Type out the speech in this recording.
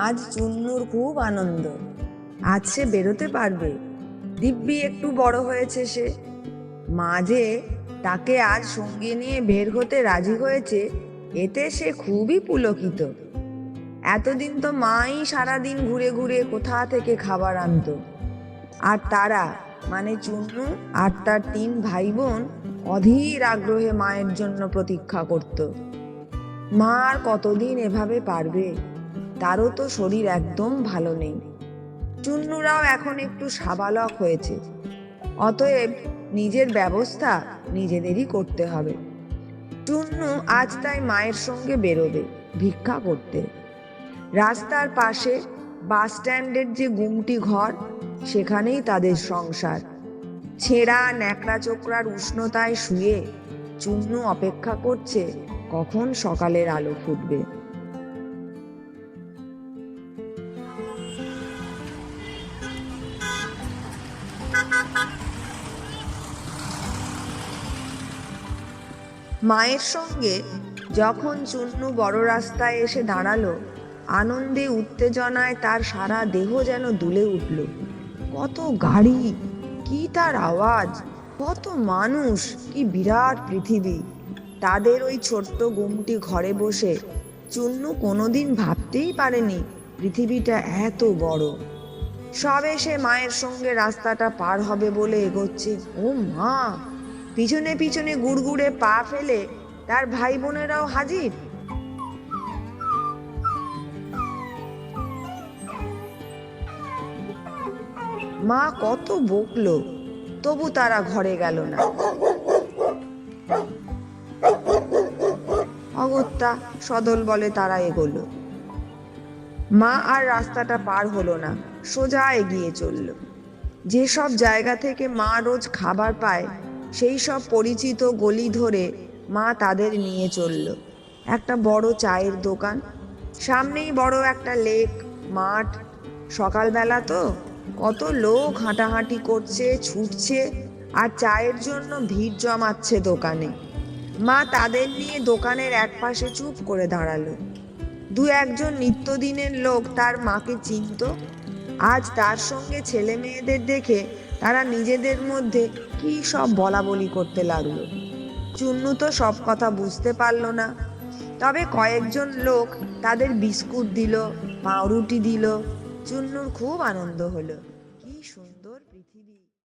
আজ চুন্নুর খুব আনন্দ। আজ সে বেরোতে পারবে, দিব্যি একটু বড় হয়েছে সে। মা যে তাকে আজ সঙ্গে নিয়ে বের হতে রাজি হয়েছে, এতে সে খুবই পুলকিত। এতদিন তো মাই সারাদিন ঘুরে ঘুরে কোথা থেকে খাবার আনতো, আর তারা মানে চুন্নু আর তার 3 ভাই বোন অধীর আগ্রহে মায়ের জন্য প্রতীক্ষা করত। মা আর কতদিন এভাবে পারবে? তারও তো শরীর একদম ভালো নেই। চুন্নুরাও এখন একটু সাবালক হয়েছে, অতএব নিজের ব্যবস্থা নিজেদেরই করতে হবে। চুন্নু আজ তাই মায়ের সঙ্গে বেরোবে ভিক্ষা করতে। রাস্তার পাশে বাস স্ট্যান্ডের যে গুমটি ঘর, সেখানেই তাদের সংসার। ছেঁড়া ন্যাকড়া চোকড়ার উষ্ণতায় শুয়ে চুন্নু অপেক্ষা করছে কখন সকালের আলো ফুটবে। মায়ের সঙ্গে যখন চুন্নু বড় রাস্তায় এসে দাঁড়ালো, আনন্দে উত্তেজনায় তার সারা দেহ যেন দুলে উঠল। কত গাড়ি, কি তার আওয়াজ, কত মানুষ, কি বিরাট পৃথিবী। তাদের ওই ছোট্ট গুমটি ঘরে বসে চুন্নু কোনোদিন ভাবতেই পারেনি পৃথিবীটা এত বড়। সব এসে মায়ের সঙ্গে রাস্তাটা পার হবে বলে এগোচ্ছে। ও মা! পিছনে পিছনে গুড়গুড়ে পা ফেলে তার ভাই বোনেরাও হাজির। মা কত বকলো, তবু তারা ঘরে গেল না। অগত্যা সদল বলে তারা এগোলো। মা আর রাস্তাটা পার হলো না, সোজা এগিয়ে চলল। যেসব জায়গা থেকে মা রোজ খাবার পায়, সেই সব পরিচিত গলি ধরে মা তাদের নিয়ে চলল। একটা বড় চায়ের দোকান, সামনেই বড় একটা লেক, মাঠ। সকালবেলা তো কত লোক হাঁটাহাঁটি করছে, ছুটছে, আর চায়ের জন্য ভিড় জমাচ্ছে দোকানে। মা তাদের নিয়ে দোকানের একপাশে চুপ করে দাঁড়ালো। 2-1 নিত্যদিনের লোক তার মাকে চিনত। আজ তার সঙ্গে ছেলে মেয়েদের দেখে তারা নিজেদের মধ্যে কি সব বলা বলি করতে লাগলো। চুন্নু তো সব কথা বুঝতে পারল না, তবে কয়েকজন লোক তাদের বিস্কুট দিল, পাউরুটি দিল। চুন্নুর খুব আনন্দ হলো।